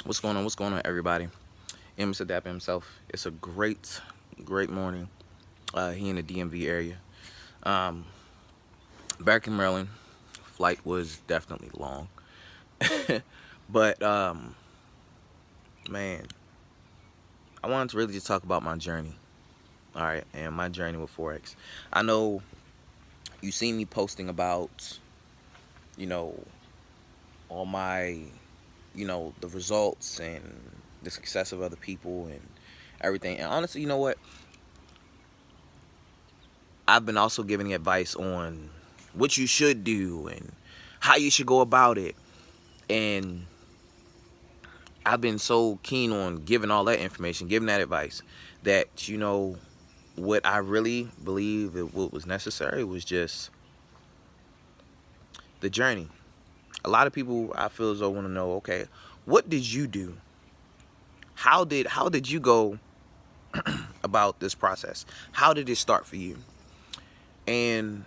What's going on? What's going on, everybody? Mr. Dapper himself. It's a great morning here in the DMV area. Um, Back in Maryland, flight was definitely long, but man, I wanted to really just talk about my journey. All right, and my journey with Forex. I know you seen me posting about, you know, all my, the results and the success of other people and everything. And honestly, you know what? I've been also giving advice on what you should do and how you should go about it. And I've been so keen on giving all that information, giving that advice, that, what I really believe what was necessary was just the journey. A lot of people, I feel as though, want to know, okay, what did you do? How did you go about this process? How did it start for you? And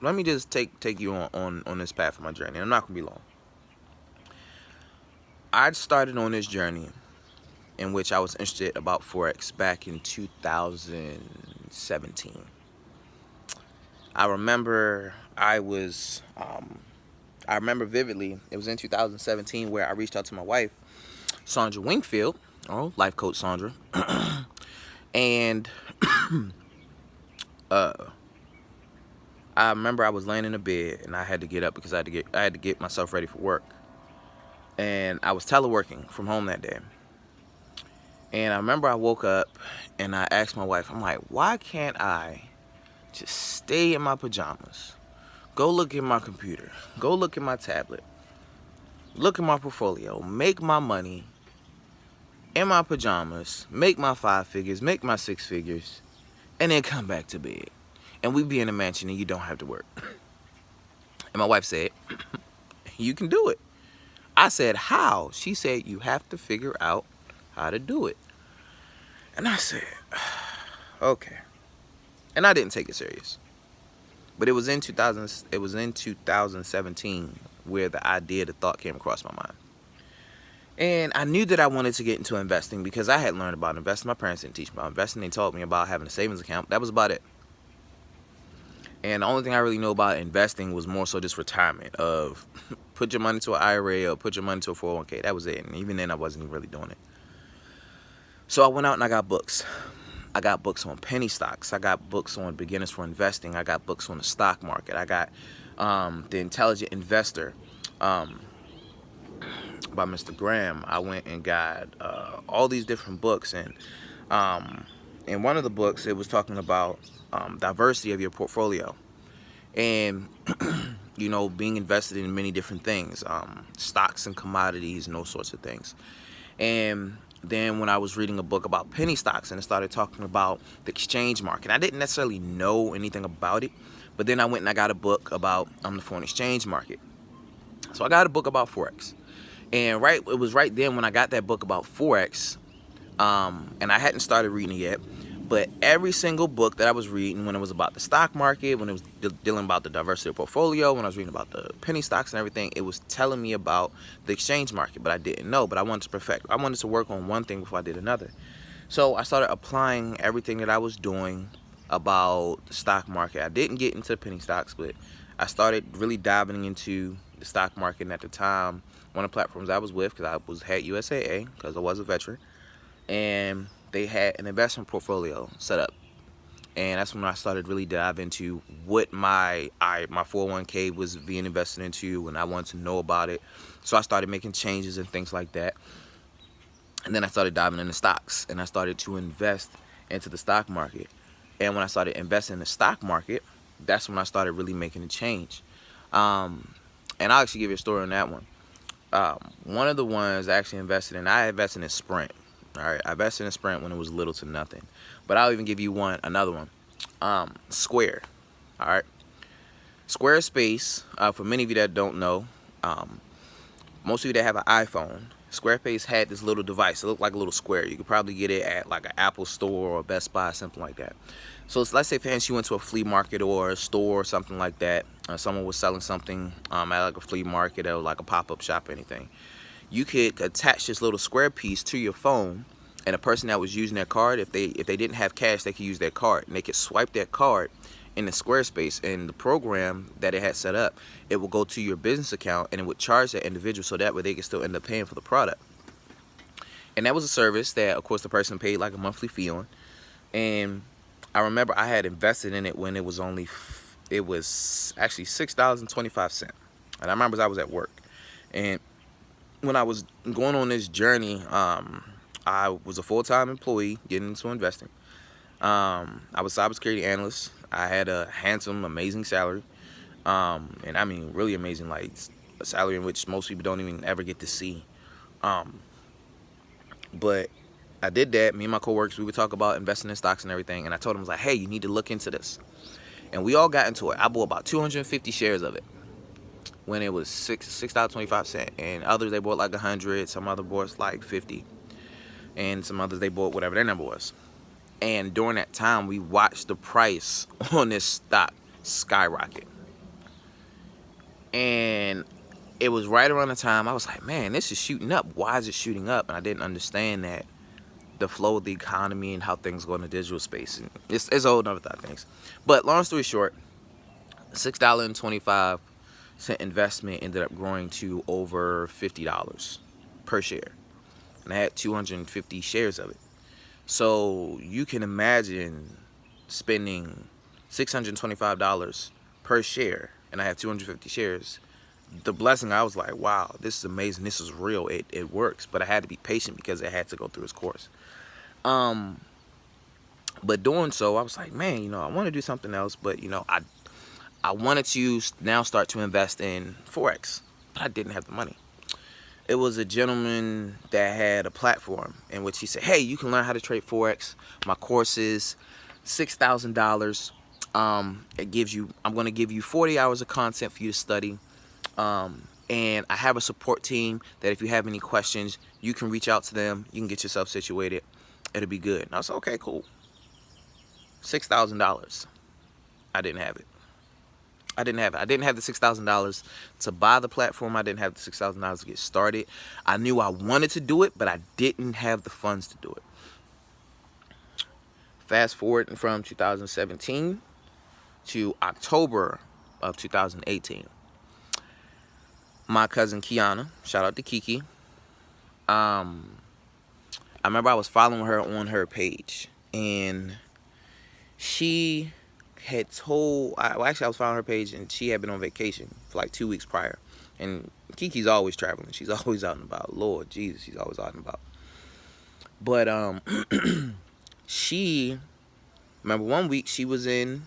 let me just take you on this path of my journey. I'm not gonna be long. I started on this journey in which I was interested about Forex back in 2017. I remember I remember vividly. It was in 2017 where I reached out to my wife, Sandra Wingfield, life coach Sandra, and uh, I remember I was laying in a bed and I had to get up because I had to get myself ready for work, and I was teleworking from home that day. And I remember I woke up and I asked my wife, I'm like, why can't I just stay in my pajamas, go look at my computer, go look at my tablet, look at my portfolio, make my money in my pajamas, make my 5 figures, make my 6 figures, and then come back to bed. And we be in a mansion and you don't have to work. And my wife said, you can do it. I said, how? She said, you have to figure out how to do it. And I said, okay. And I didn't take it serious. But it was in 2017 where the thought came across my mind. And I knew that I wanted to get into investing because I had learned about investing. My parents didn't teach me about investing. They taught me about having a savings account. That was about it. And the only thing I really know about investing was more so just retirement of put your money to an IRA or put your money to a 401k. That was it. And even then, I wasn't even really doing it. So I went out and I got books. I got books on penny stocks. I got books on beginners for investing. I got books on the stock market. I got The Intelligent Investor by Mr. Graham. I went and got all these different books. And in one of the books, it was talking about diversity of your portfolio. And, being invested in many different things, stocks and commodities and those sorts of things. And then when I was reading a book about penny stocks and it started talking about the exchange market, I didn't necessarily know anything about it, but then I went and I got a book about the foreign exchange market. So I got a book about Forex. And it was right then when I got that book about Forex, and I hadn't started reading it yet, but every single book that I was reading, when it was about the stock market, when it was dealing about the diversity of portfolio, when I was reading about the penny stocks and everything, it was telling me about the exchange market, but I didn't know. But I wanted to perfect. I wanted to work on one thing before I did another. So I started applying everything that I was doing about the stock market. I didn't get into penny stocks, but I started really diving into the stock market. And at the time, one of the platforms I was with, because I had USAA, because I was a veteran, and they had an investment portfolio set up. And that's when I started really dive into what my 401k was being invested into, and I wanted to know about it. So I started making changes and things like that. And then I started diving into stocks, and I started to invest into the stock market. And when I started investing in the stock market, that's when I started really making a change. And I'll actually give you a story on that one. One of the ones I actually I invested in Sprint. All right, I invested in Sprint when it was little to nothing. But I'll even give you another one. Square. All right. Squarespace, for many of you that don't know, most of you that have an iPhone, Squarespace had this little device. It looked like a little square. You could probably get it at like an Apple store or Best Buy, something like that. So let's say, for instance, you went to a flea market or a store or something like that. Someone was selling something at like a flea market or like a pop-up shop or anything. you could attach this little square piece to your phone, and a person that was using their card, if they didn't have cash, they could use their card, and they could swipe that card in the Squarespace, and the program that it had set up, it will go to your business account and it would charge that individual, so that way they could still end up paying for the product. And that was a service that, of course, the person paid like a monthly fee on. And I remember I had invested in it when it was actually $6.25. And I remember I was at work, and when I was going on this journey, I was a full-time employee getting into investing. I was a cybersecurity analyst. I had a handsome, amazing salary, and I mean really amazing, like a salary in which most people don't even ever get to see. But I did that. Me and my coworkers, we would talk about investing in stocks and everything, and I told them, I was like, hey, you need to look into this. And we all got into it. I bought about 250 shares of it when it was $6.25, and others they bought like 100. Some other bought like 50, and some others they bought whatever their number was. And during that time, we watched the price on this stock skyrocket. And it was right around the time I was like, man, this is shooting up. Why is it shooting up? And I didn't understand that the flow of the economy and how things go in the digital space. And it's a whole other things. But long story short, $6.25 investment ended up growing to over $50 per share. And I had 250 shares of it. So you can imagine spending $625 per share, and I have 250 shares. The blessing, I was like, wow, this is amazing. This is real. It works. But I had to be patient because it had to go through its course. But doing so, I was like, man, I want to do something else. But, I wanted to now start to invest in Forex, but I didn't have the money. It was a gentleman that had a platform in which he said, hey, you can learn how to trade Forex. My course is $6,000. I'm going to give you 40 hours of content for you to study. And I have a support team that if you have any questions, you can reach out to them. You can get yourself situated. It'll be good. And I was like, okay, cool. $6,000. I didn't have it. I didn't have the $6,000 to buy the platform. I didn't have the $6,000 to get started. I knew I wanted to do it, but I didn't have the funds to do it. Fast forward from 2017 to October of 2018. My cousin Kiana, shout out to Kiki. I remember I was following her on her page, and she had told, I was following her page, and she had been on vacation for like 2 weeks prior. And Kiki's always traveling. She's always out and about. Lord Jesus, she's always out and about. But she, remember one week she was in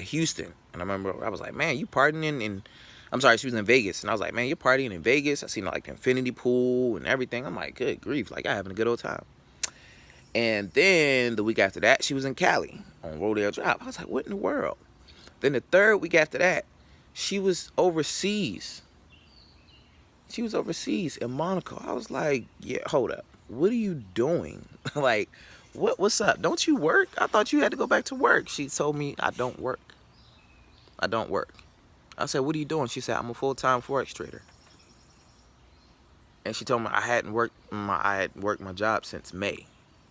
Houston, and I remember I was like, man, you partying in, I'm sorry, she was in Vegas, and I was like, man, you're partying in Vegas? I seen like the infinity pool and everything. I'm like, good grief, like, I having a good old time. And then the week after that, she was in Cali on Rodale Drive. I was like, what in the world? Then the third week after that, she was overseas. She was overseas in Monaco. I was like, yeah, hold up. What are you doing? Like, what's up? Don't you work? I thought you had to go back to work. She told me, I don't work. I don't work. I said, what are you doing? She said, I'm a full-time Forex trader. And she told me I had worked my job since May.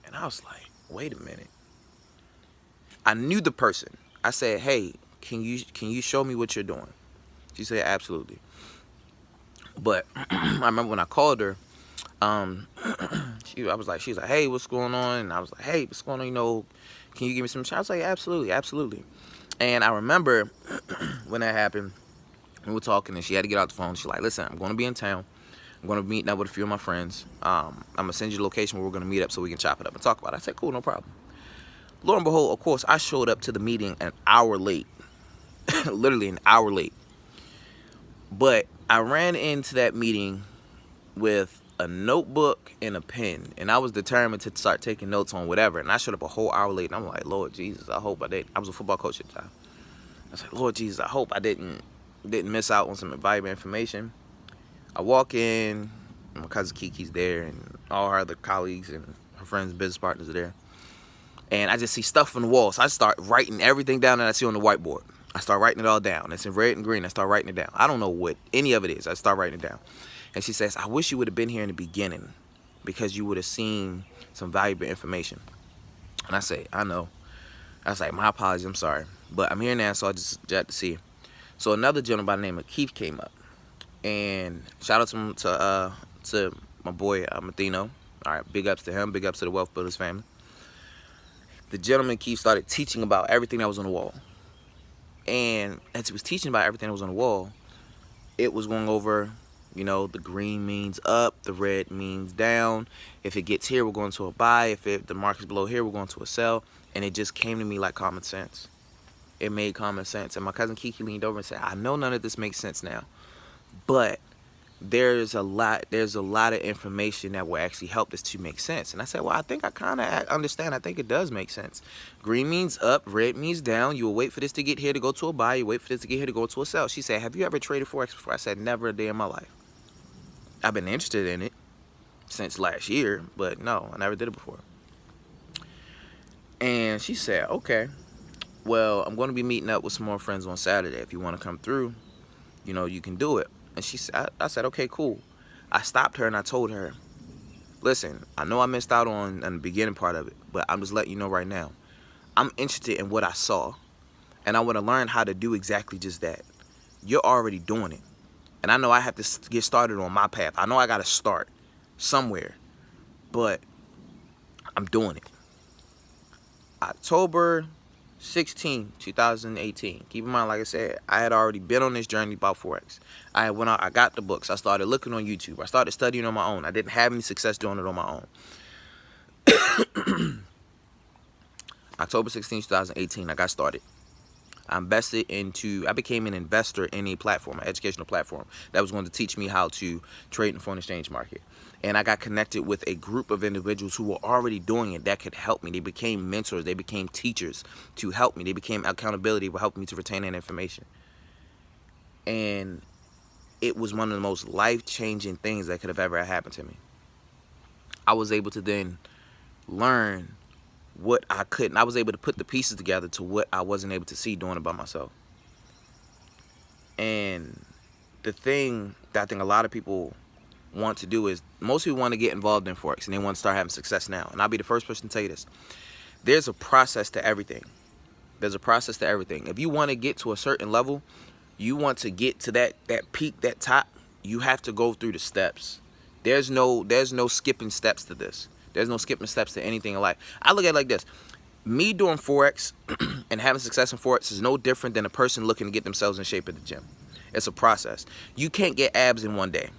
And I was like, wait a minute. I knew the person. I said, hey, can you show me what you're doing? She said, absolutely. But I remember when I called her, she was like, hey, what's going on? And I was like, hey, what's going on? Can you give me some? I was like, absolutely, absolutely. And I remember when that happened, we were talking, and she had to get out the phone. She's like, listen, I'm going to be in town. I'm going to be meeting up with a few of my friends. I'm going to send you the location where we're going to meet up so we can chop it up and talk about it. I said, cool, no problem. Lo and behold, of course, I showed up to the meeting an hour late. Literally an hour late. But I ran into that meeting with a notebook and a pen, and I was determined to start taking notes on whatever. And I showed up a whole hour late, and I'm like, Lord Jesus, I hope I didn't. I was a football coach at the time. I was like, Lord Jesus, I hope I didn't miss out on some valuable information. I walk in, my cousin Kiki's there, and all her other colleagues and her friends and business partners are there. And I just see stuff on the wall, so I start writing everything down that I see on the whiteboard. I start writing it all down. It's in red and green. I start writing it down. I don't know what any of it is. I start writing it down. And she says, I wish you would have been here in the beginning because you would have seen some valuable information. And I say, I know. I was like, my apologies, I'm sorry. But I'm here now, so I just had to see you. So another gentleman by the name of Keith came up. And shout out to my boy Mathino. All right, big ups to him, big ups to the Wealth Builders family. The gentleman Keith started teaching about everything that was on the wall. And as he was teaching about everything that was on the wall, it was going over, you know, the green means up, the red means down. If it gets here, we're going to a buy. If the market's below here, we're going to a sell. And it just came to me like common sense. It made common sense. And my cousin Kiki leaned over and said, I know none of this makes sense now, but there's a lot of information that will actually help this to make sense. And I said, well, I think I kind of understand. I think it does make sense. Green means up, red means down. You will wait for this to get here to go to a buy. You wait for this to get here to go to a sell. She said, have you ever traded Forex before? I said, never a day in my life. I've been interested in it since last year, but no, I never did it before. And she said, okay, well, I'm going to be meeting up with some more friends on Saturday. If you want to come through, you know, you can do it. And she said, I said, okay, cool. I stopped her and I told her, listen, I know I missed out on the beginning part of it, but I'm just letting you know right now, I'm interested in what I saw, and I want to learn how to do exactly just that. You're already doing it, and I know I have to get started on my path. I know I got to start somewhere, but I'm doing it. October 16, 2018. Keep in mind, like I said, I had already been on this journey about Forex. I went out, I got the books. I started looking on YouTube. I started studying on my own. I didn't have any success doing it on my own. October 16, 2018, I got started. I became an investor in a platform, an educational platform that was going to teach me how to trade in the foreign exchange market. And I got connected with a group of individuals who were already doing it that could help me. They became mentors. They became teachers to help me. They became accountability for helping me to retain that information. And it was one of the most life-changing things that could have ever happened to me. I was able to then learn what I couldn't. I was able to put the pieces together to what I wasn't able to see doing it by myself. And the thing that I think a lot of people want to do is, most people want to get involved in Forex and they want to start having success now. And I'll be the first person to tell you this. There's a process to everything. There's a process to everything. If you want to get to a certain level, you want to get to that peak, that top, you have to go through the steps. There's no skipping steps to this. There's no skipping steps to anything in life. I look at it like this. Me doing Forex and having success in Forex is no different than a person looking to get themselves in shape at the gym. It's a process. You can't get abs in one day.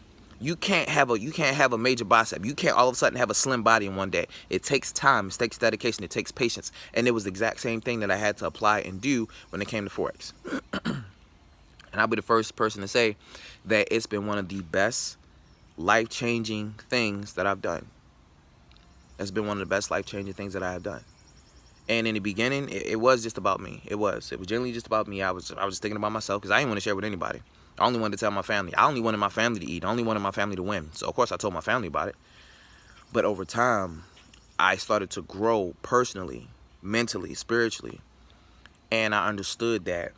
You can't have a major bicep. You can't all of a sudden have a slim body in one day. It takes time. It takes dedication. It takes patience. And it was the exact same thing that I had to apply and do when it came to Forex. And I'll be the first person to say that it's been one of the best life-changing things that I've done. It's been one of the best life-changing things that I have done. And in the beginning, it was just about me. It was generally just about me. I was just thinking about myself because I didn't want to share with anybody. I only wanted to tell my family. I only wanted my family to eat. I only wanted my family to win. So, of course, I told my family about it. But over time, I started to grow personally, mentally, spiritually. And I understood that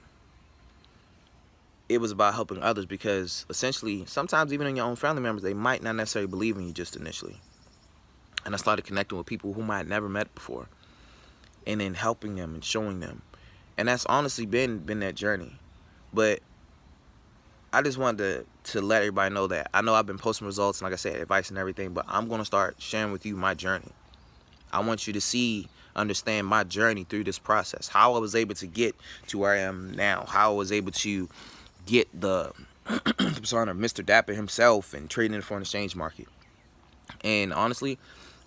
it was about helping others because, essentially, sometimes even in your own family members, they might not necessarily believe in you just initially. And I started connecting with people whom I had never met before. And then helping them and showing them. And that's honestly been that journey. But I just wanted to let everybody know that I know I've been posting results and, like I said, advice and everything, but I'm going to start sharing with you my journey. I want you to understand my journey through this process, how I was able to get to where I am now, how I was able to get the persona of Mr. Dapper himself and trading in the foreign exchange market. And honestly,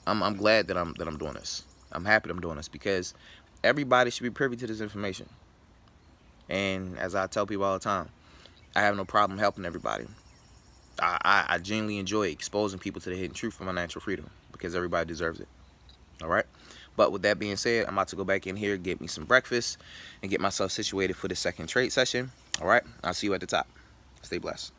I'm glad that I'm doing this. I'm happy that I'm doing this because everybody should be privy to this information. And as I tell people all the time, I have no problem helping everybody. I genuinely enjoy exposing people to the hidden truth of financial freedom because everybody deserves it. All right? But with that being said, I'm about to go back in here, get me some breakfast, and get myself situated for the second trade session. All right? I'll see you at the top. Stay blessed.